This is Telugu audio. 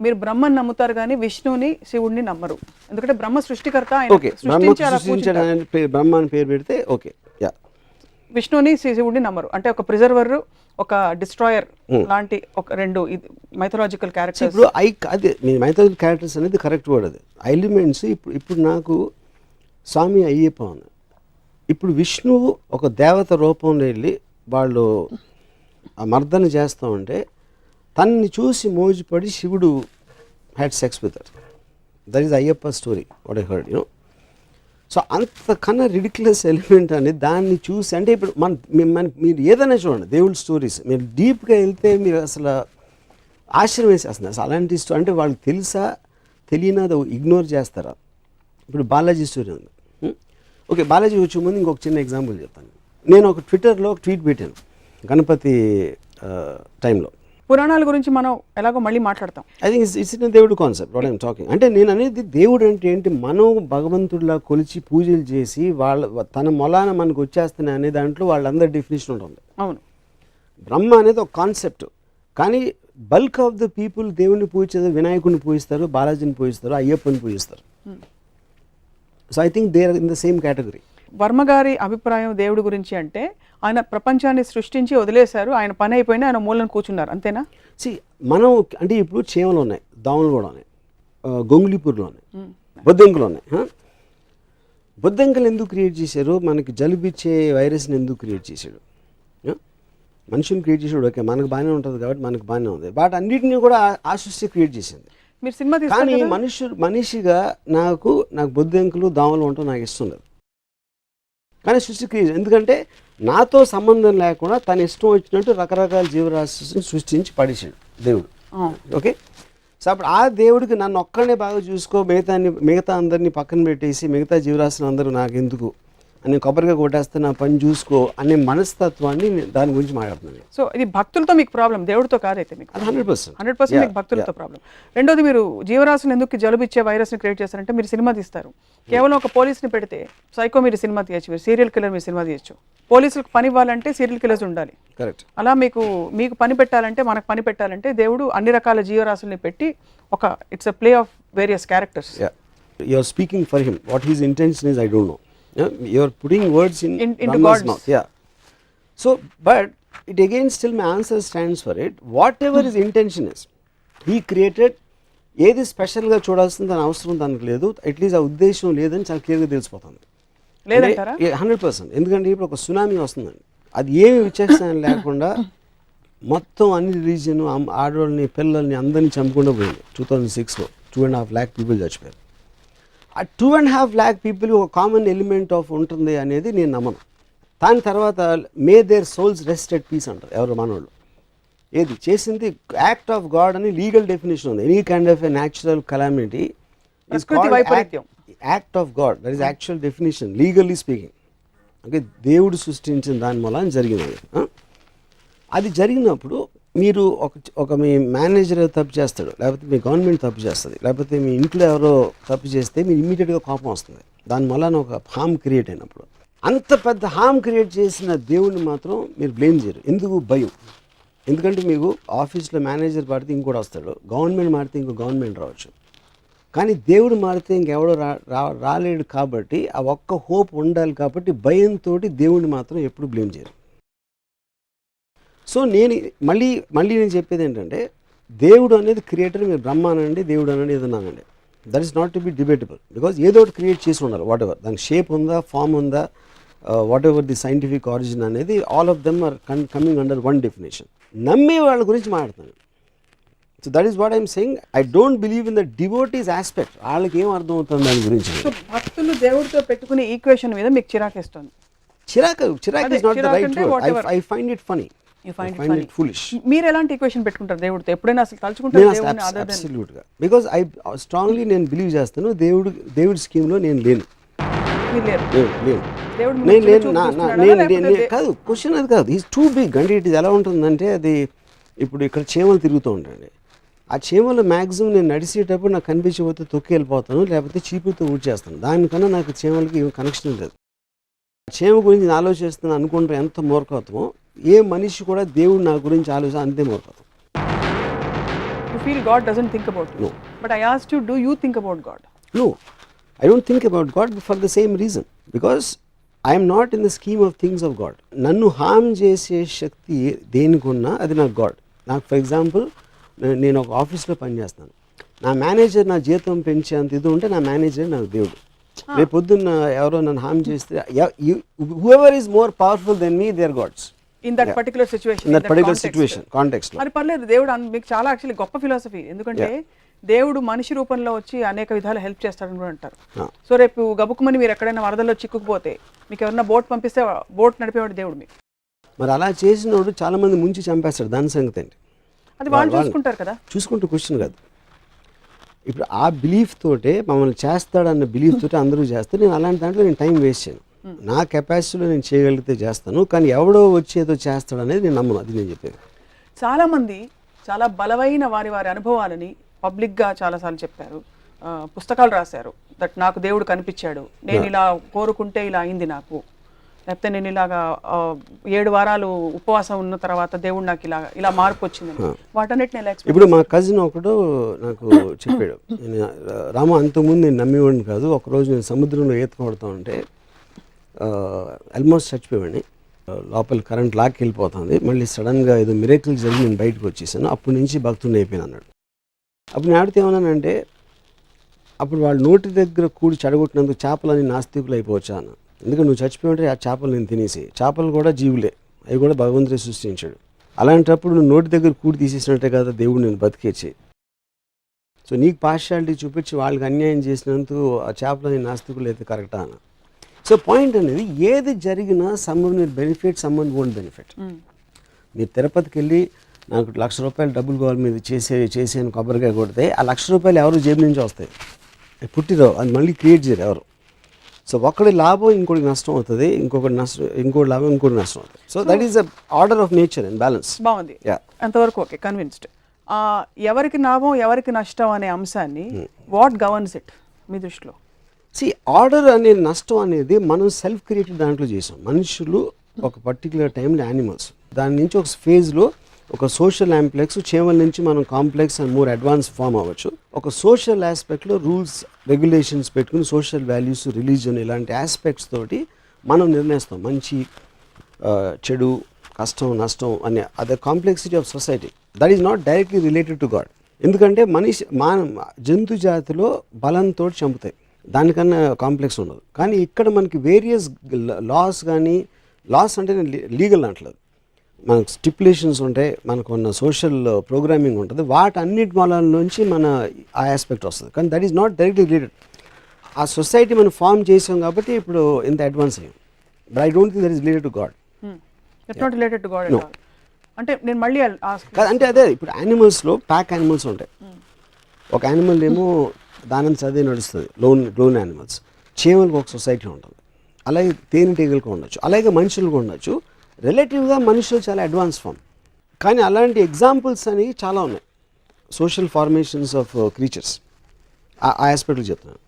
మీరు బ్రహ్మని నమ్ముతారు కానీ విష్ణువుని శివుడిని నమ్మరు, ఎందుకంటే బ్రహ్మ సృష్టికర్త, ఓకే బ్రహ్మ అని పేరు పెడితే ఓకే. యా, విష్ణువుని శివుడిని నమ్మరు. అంటే ఒక ప్రిజర్వర్, ఒక డిస్ట్రాయర్ లాంటి ఒక రెండు మైథలాజికల్ క్యారెక్టర్స్. ఇప్పుడు అదే మీ మైథలాజికల్ క్యారెక్టర్స్ అనేది కరెక్ట్ వర్డ్. అది ఎలిమెంట్స్. ఇప్పుడు నాకు స్వామి అయ్యప్ప ఉంది. ఇప్పుడు విష్ణువు ఒక దేవత రూపంలో వెళ్ళి వాళ్ళు ఆ మర్దన చేస్తూ ఉంటే తనని చూసి మోజుపడి శివుడు had sex with that. That is Ayyappa story what I heard you know. So అంతకన్నా రిడిక్యులస్ ఎలిమెంట్ అని దాన్ని చూసి, అంటే ఇప్పుడు మీరు ఏదైనా చూడండి దేవుళ్ళ స్టోరీస్, మీరు డీప్గా వెళ్తే మీరు అసలు ఆశ్చర్యం వేసేస్తుంది. అసలు అలాంటి అంటే వాళ్ళకి తెలుసా తెలియనా అది ఇగ్నోర్ చేస్తారా. ఇప్పుడు బాలాజీ స్టోరీ ఉంది. ఓకే, బాలాజీ వచ్చే ముందు ఇంకొక చిన్న ఎగ్జాంపుల్ చెప్తాను. నేను ఒక ట్విట్టర్లో ఒక ట్వీట్ పెట్టాను గణపతి టైంలో. పురాణాల గురించి మనం ఎలాగో మళ్ళీ మాట్లాడతాం. ఐ థింక్ ఇట్స్ ఇన్ దేవుడు కాన్సెప్ట్ వాట్ ఐఎమ్ టాకింగ్. అంటే నేను అనేది దేవుడు అంటే ఏంటి, మనం భగవంతుడిలా కొలిచి పూజలు చేసి తన మొలాన మనకు వచ్చేస్తున్నాయి అనే దాంట్లో వాళ్ళందరి డెఫినేషన్ ఉంటుంది. అవును, బ్రహ్మ అనేది ఒక కాన్సెప్ట్. కానీ బల్క్ ఆఫ్ ద పీపుల్ దేవుడిని పూజించేది వినాయకుడిని పూజిస్తారు, బాలాజీని పూజిస్తారు, అయ్యప్పని పూజిస్తారు. So I think they are in the same category. Varma గారి అభిప్రాయం దేవుడి గురించి అంటే ఆయన ప్రపంచాన్ని సృష్టించి వదిలేశారు, ఆయన పని అయిపోయినా ఆయన మూలను కూర్చున్నారు, అంతేనా? మనం అంటే ఇప్పుడు చీమలు ఉన్నాయి, దోమలు కూడా ఉన్నాయి, గొంగుళిపూర్లు ఉన్నాయి, బొద్దింకలు ఉన్నాయి. బొద్దింకలు ఎందుకు క్రియేట్ చేశారు? మనకి జలుబిచ్చే వైరస్ని ఎందుకు క్రియేట్ చేశాడు? మనుషుని క్రియేట్ చేసాడు. ఓకే, మనకు బాగానే ఉంటుంది కాబట్టి మనకు బాగానే ఉంది. బట్ అన్నిటినీ కూడా ఆ సృష్టి క్రియేట్ చేసింది. మీరు సినిమా కానీ మనిషిగా నాకు బొద్దింకలు దోమలు ఉండటం నాకు ఇష్టం లేదు. కానీ సృష్టి క్రియేట్, ఎందుకంటే నాతో సంబంధం లేకుండా తన ఇష్టం వచ్చినట్టు రకరకాల జీవరాశిని సృష్టించి పడేసాడు దేవుడు. ఓకే, సో అప్పుడు ఆ దేవుడికి నన్ను ఒక్కడనే బాగా చూసుకో, మిగతా అందరినీ పక్కన పెట్టేసి మిగతా జీవరాశులు అందరూ నాకు ఎందుకు అని కొబ్బరిగా కొట్టేస్తే నా పని చూసుకో అనే మనస్తత్వాన్ని దాని గురించి మాట్లాడుతున్నాను. సో ఇది భక్తులతో మీకు ప్రాబ్లం, దేవుడితో కాదైతే మీకు 100% మీకు భక్తులతో ప్రాబ్లం. రెండోది, మీరు జీవరాశులు ఎందుకు జలుబిచ్చే వైరస్ని క్రియేట్ చేస్తారంటే మీరు సినిమా తీస్తారు, కేవలం ఒక పోలీస్ని పెడితే సైకో మీరు సినిమా తీయచ్చు, మీరు సీరియల్ కిల్లర్ మీరు సినిమా తీయచ్చు. పోలీసులకు పని ఇవ్వాలంటే సీరియల్ కిల్లర్స్ ఉండాలి. కరెక్ట్. అలా మీకు పని పెట్టాలంటే, మనకు పని పెట్టాలంటే దేవుడు అన్ని రకాల జీవరాశుల్ని పెట్టి ఒక it's a play of various characters. You are speaking for him. What his intention is I don't know. You are putting words into God's mouth. Yeah. So, but it again still my answer stands for it. Whatever his intention is, he created. ఏది స్పెషల్గా చూడాల్సింది దాని అవసరం దానికి లేదు, అట్లీస్ట్ ఆ ఉద్దేశం లేదని చాలా క్లియర్గా తెలిసిపోతుంది. లేదంటారా? 100%. ఎందుకంటే ఇప్పుడు ఒక సునామీ వస్తుందండి, అది ఏమి విచక్షణ లేకుండా మొత్తం అన్ని రిలీజియన్ ఆడవాళ్ళని పిల్లల్ని అందరినీ చంపకుండా పోయింది. 2006లో 2.5 lakh పీపుల్ చచ్చిపోయారు. ఆ 2.5 lakh పీపుల్ ఒక కామన్ ఎలిమెంట్ ఆఫ్ ఉంటుంది అనేది నేను నమ్మను. దాని తర్వాత may their souls rest at peace అంటారు ఎవరు మనోళ్ళు. ఏది చేసింది యాక్ట్ ఆఫ్ గాడ్ అని లీగల్ డెఫినేషన్ ఉంది. Any kind of a natural calamity is called act of God. That is actual definition legally speaking. Okay, దేవుడు సృష్టించిన దాని మూలన జరిగింది. అది జరిగినప్పుడు మీరు ఒక మీ మేనేజర్ తప్పు చేస్తాడు, లేకపోతే మీ గవర్నమెంట్ తప్పు చేస్తుంది, లేకపోతే మీ ఇంట్లో ఎవరో తప్పు చేస్తే మీరు ఇమ్మీడియట్గా కోపం వస్తుంది. దానివల్ల ఒక హామ్ క్రియేట్ అయినప్పుడు అంత పెద్ద హామ్ క్రియేట్ చేసిన దేవుడిని మాత్రం మీరు బ్లేమ్ చేయరు. ఎందుకు? భయం. ఎందుకంటే మీకు ఆఫీస్లో మేనేజర్ మారితే ఇంకోటి వస్తాడు, గవర్నమెంట్ మారితే ఇంకో గవర్నమెంట్ రావచ్చు, కానీ దేవుడు మారితే ఇంకెవడో రాలేడు. కాబట్టి ఆ ఒక్క హోప్ ఉండాలి. కాబట్టి భయంతో దేవుడిని మాత్రం ఎప్పుడు బ్లేమ్ చేయరు. సో మళ్ళీ నేను చెప్పేది ఏంటంటే దేవుడు అనేది క్రియేటర్. మీరు బ్రహ్మ అనండి, దేవుడు అనండి, ఏదన్నానండి, that is not to be debatable. Because ఏదో ఒకటి క్రియేట్ చేసి ఉండాలి. వాట్ ఎవర్ దానికి షేప్ ఉందా, ఫామ్ ఉందా, whatever the scientific origin అనేది all of them are coming under one definition. నమ్మే వాళ్ళ గురించి మాట్లాడుతాను. So that is what I'm saying. I don't believe in the devotees aspect. వాళ్ళకి ఏం అర్థం అవుతుంది దాని గురించి. సో భక్తులు దేవుడితో పెట్టుకునే ఈక్వేషన్ మీద మీకు చిరాకేస్తుంది? చిరాకు is not the right word. I find it funny. మీరు ఎలాంటి ఈక్వేషన్ పెట్టుకుంటారు దేవుడితో? ఎప్పుడైనా అసలు తలుచుకుంటారు? అబ్సల్యూట్గా. బికాజ్ ఐ స్ట్రాంగ్లీ నేను బిలీవ్ చేస్తాను దేవుడి స్కీమ్లో నేను లేను. కాదు, క్వశ్చన్ అది కాదు. Is too big. అంటే ఇట్ ఎలా ఉంటుందంటే, అది ఇప్పుడు ఇక్కడ చీమలు తిరుగుతూ ఉంటాయండి. ఆ చీమలు మ్యాక్సిమం నేను నడిచేటప్పుడు నాకు కనిపించకపోతే తొక్కి వెళ్ళిపోతాను, లేకపోతే చీపుతో ఊడ్చేస్తాను. దానికన్నా నాకు చీమలకి ఏం కనెక్షన్ లేదు. చీమ గురించి ఆలోచిస్తాను అనుకుంటే ఎంత మూర్ఖత్వమో, ఏ మనిషి కూడా దేవుడు నా గురించి ఆలోచన అంతే మూర్ఖత్వం. feel God doesn't think about you. No. But I asked you, do you think about God? No, I don't think about God for the same reason. Because I am not in the scheme of things of God. నన్ను హామ్ చేసే శక్తి దేనికున్నా అది నాకు గాడ్. నాకు ఫర్ ఎగ్జాంపుల్ నేను ఒక ఆఫీస్లో పనిచేస్తాను, నా మేనేజర్ నా జీతం పెంచేంత ఇది ఉంటే నా మేనేజర్ నాకు దేవుడు. రేపు పొద్దున్న ఎవరో నన్ను హామ్ చేస్తే whoever is more powerful than me, they are gods. In that particular situation, in that particular situation, context లో. మరి పర్లేదు, దేవుడు మీకు చాలా యాక్చువల్లీ గొప్ప ఫిలాసఫీ. ఎందుకంటే దేవుడు మనిషి రూపంలో వచ్చి అనేక విధాలు హెల్ప్ చేస్తాడని కూడా అంటారు. సో రేపు గబుక్కుమని మీరు ఎక్కడైనా వరదల్లో చిక్కుకుపోతే మీకు ఎవరైనా బోట్ పంపిస్తే బోట్ నడిపేవాడు దేవుడు మీకు. మరి అలా చేసినోడు చాలా మంది ముంచి చంపేస్తాడు, దాని సంగతి ఏంటి? అది వాళ్ళు చూసుకుంటారు కదా. చూసుకుంటూ క్వశ్చన్ కాదు. ఇప్పుడు ఆ బిలీఫ్ తోటే మమ్మల్ని చేస్తాడన్న బిలీఫ్ తోటే అందరూ చేస్తారు. నేను అలాంటి దాంట్లో నేను టైం వేస్ట్ చేయను. నా కెపాసిటీలో నేను చేయగలిగితే చేస్తాను, కానీ ఎవడో వచ్చి ఏదో చేస్తాడు అనేది నేను నమ్మను. అది నేను చెప్పేది. చాలామంది చాలా బలమైన వారి అనుభవాలని పబ్లిక్గా చాలాసార్లు చెప్పారు, పుస్తకాలు రాశారు. దట్ నాకు దేవుడు కనిపించాడు, నేను ఇలా కోరుకుంటే ఇలా అయింది నాకు, లేకపోతే నేను ఇలాగా 7 వారాలు ఉపవాసం ఉన్న తర్వాత దేవుడు నాకు ఇలా మార్పు వచ్చింది. వాటన్నిటిని ఎలా ఎక్స్ప్లెయిన్? ఇప్పుడు మా కజిన్ ఒకడు నాకు చెప్పాడు, నేను రామ అంతకుముందు నేను నమ్మేవాడిని కాదు, ఒకరోజు నేను సముద్రంలో ఈత కొడతా ఉంటే ఆల్మోస్ట్ చచ్చిపోయాడిని, లోపల కరెంట్ లాక్కి వెళ్ళిపోతుంది, మళ్ళీ సడన్గా ఏదో మిరేకిల్ జరిగి నేను బయటకు వచ్చేసాను, అప్పటి నుంచి భక్తుని అయిపోయాను అన్నాడు. అప్పుడు నేను ఆడితే ఏమన్నానంటే, అప్పుడు వాళ్ళ నోటి దగ్గర కూడి చెడగొట్టినందుకు చేపలని నాస్తికులు అయిపోవచ్చా అన్న. ఎందుకంటే నువ్వు చచ్చిపోయింటే ఆ చేపలు నేను తినేసి, చేపలు కూడా జీవులే, అవి కూడా భగవంతుడే సృష్టించాడు. అలాంటప్పుడు నువ్వు నోటి దగ్గర కూడి తీసేసినట్టే కదా దేవుడు నేను బతికేచ్చి. సో నీకు పార్షియాలిటీ చూపించి వాళ్ళకి అన్యాయం చేసినందుకు ఆ చేపలని నాస్తికులు అయితే కరెక్టా అన్న. సో పాయింట్ అనేది, ఏది జరిగినా someone will benefit, someone won't benefit. మీరు తిరుపతికి వెళ్ళి నాకు ₹1,00,000 డబ్బులు కావాలి మీరు చేసేని కొబ్బరికాయ కొడితే ఆ ₹1,00,000 ఎవరు జేబు నుంచి వస్తాయి, పుట్టిరావు, అది మళ్ళీ క్రియేట్ చేయరు ఎవరు. సో ఒకటి లాభం ఇంకోటి నష్టం అవుతుంది, ఇంకోటి లాభం ఇంకోటి నష్టం అవుతుంది. So that is the order of nature and balance. బాగుంది, అంతవరకు ఓకే, కన్విన్స్డ్. ఎవరికి లాభం ఎవరికి నష్టం అనే అంశాన్ని వాట్ గవర్న్స్ ఇట్ మీ దృష్టిలో? ఆర్డర్ అనే నష్టం అనేది మనం సెల్ఫ్ క్రియేటెడ్ దాంట్లో చేసాం. మనుషులు ఒక పర్టికులర్ టైంలో యానిమల్స్, దాని నుంచి ఒక ఫేజ్లో ఒక సోషల్ ఆంప్లెక్స్, చేమల నుంచి మనం complex and more advance form అవ్వచ్చు. ఒక సోషల్ ఆస్పెక్ట్లో రూల్స్ రెగ్యులేషన్స్ పెట్టుకుని సోషల్ వాల్యూస్, రిలీజన్ ఇలాంటి ఆస్పెక్ట్స్ తోటి మనం నిర్ణయిస్తాం మంచి చెడు, కష్టం నష్టం అనే అదే complexity of society. That is not directly related to god. ఎందుకంటే జంతు జాతిలో బలంతో చంపుతాయి, దానికన్నా కాంప్లెక్స్ ఉండదు. కానీ ఇక్కడ మనకి వేరియస్ లాస్, కానీ లాస్ అంటే లీగల్ అంటలేదు, మనకు స్టిపులేషన్స్ ఉంటాయి, మనకు ఉన్న సోషల్ ప్రోగ్రామింగ్ ఉంటుంది, వాటన్నిటి మూలాల నుంచి మన ఆ ఆస్పెక్ట్ వస్తుంది. కానీ that is not directly related. ఆ సొసైటీ మనం ఫామ్ చేసాం కాబట్టి ఇప్పుడు ఇంత అడ్వాన్స్ అయ్యాం. But I don't think that is related to God. It's not related to God. అంటే నేను మళ్ళీ అంటే అదే, ఇప్పుడు యానిమల్స్లో ప్యాక్ యానిమల్స్ ఉంటాయి. ఒక యానిమల్ ఏమో దాని చదివి నడుస్తుంది, లోన్ యానిమల్స్. చీమలకు ఒక సొసైటీ ఉంటుంది, అలాగే తేనెటీగలకు ఉండొచ్చు, అలాగే మనుషులకు ఉండొచ్చు. రిలేటివ్గా మనుషులు చాలా అడ్వాన్స్ ఫామ్. కానీ అలాంటి ఎగ్జాంపుల్స్ అనేవి చాలా ఉన్నాయి, సోషల్ ఫార్మేషన్స్ ఆఫ్ క్రీచర్స్. ఆ ఆస్పెక్ట్లు చెప్తున్నాను.